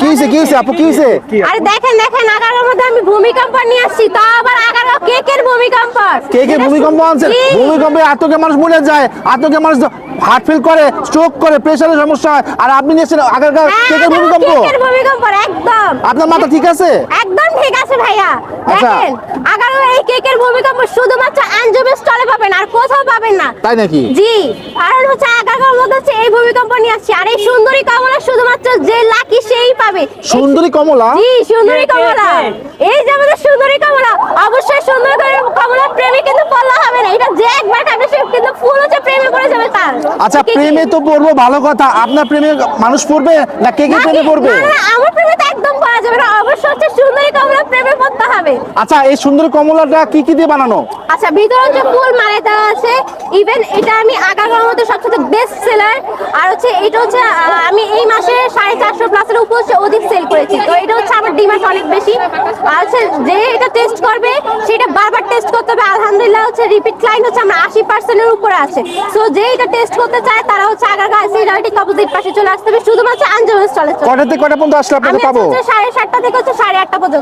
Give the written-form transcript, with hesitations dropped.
হইছে আপু কি হইছে? আরে দেখেন আগারগাঁওর মধ্যে আমি ভূমিকম্প নিয়ে আসছি, তাও আবার আগারগাঁও কেকের ভূমিকম্প। কেকের ভূমিকম্প আনছে? ভূমিকম্পে আতঙ্কে মানুষ মরে যায়, আতঙ্কে মানুষ হার্ট ফেল করে, স্ট্রোক করে, প্রেসারের সমস্যা হয়, আর আপনি নিয়েছেন আগারগাঁও কেকের ভূমিকম্প? কেকের ভূমিকম্প একদম। আপনার মাথা ঠিক আছে? একদম ঠিক আছে ভাইয়া। আচ্ছা। দেখেন আগারগাঁও এই কেকের ভূমিকম্প শুধুমাত্র আঞ্জুমের স্টলে পাবেন, আর কোথাও পাবেন না। তাই নাকি? জি, কারণ হচ্ছে আগারগাঁওর মধ্যে হচ্ছে এই ভূমিকম্প নিয়ে আসছি, আর এই সুন্দরী কমলা শুধুমাত্র যে লাকি সেই পাবে। সুন্দরী কমলা? জি, সুন্দরী কমলা। এই যে আমাদের সুন্দরী কমলা, অবশ্যই সুন্দরী কমলা প্রেমে কিন্তু পড়লে হবে না, এটা যে একবার খাবে সে কিন্তু ফুল হচ্ছে প্রেমে পড়ে যাবে তার। আচ্ছা, প্রেমে তো পড়বো ভালো কথা, আপনার প্রেমে মানুষ পড়বে না কেকের প্রেমে পড়বে? না, আমার প্রেমে তো একদম পড়া যাবে না, অবশ্যই হচ্ছে সুন্দরী কমলা প্রেমে পড়তে হবে। আচ্ছা, এই সুন্দরী কমলাটা কি কি দিয়ে বানানো? আচ্ছা, ভিতরে হচ্ছে ফুল মানে দেওয়া আছে। ইভেন এটা আমি আগারগাঁওর মধ্যে সবচেয়ে বেস্ট সেলার। আর হচ্ছে এটা হচ্ছে আমি এই মাসে 450 প্লাসের উপর হচ্ছে অধিক সেল করেছি, তো এটা হচ্ছে আমার ডিমান্ড অনেক বেশি। আর হচ্ছে যে এটা টেস্ট করবে সেটা বারবার টেস্ট করতে হবে। আলহামদুলিল্লাহ হচ্ছে রিপিট ক্লায়েন্ট হচ্ছে আমরা 80%-এর উপরে আছে। সো যে এটা টেস্ট করতে চায় তারা হচ্ছে আগারগাঁও সিরাটিক অপোজিট পাশে চলে আসতে হবে, শুধুমাত্র আঞ্জুমান স্টলে। কয়টা থেকে কয়টা পর্যন্ত আসলে আপনাকে আমি পাবো? হচ্ছে 7:30 থেকে হচ্ছে 8:30 পর্যন্ত।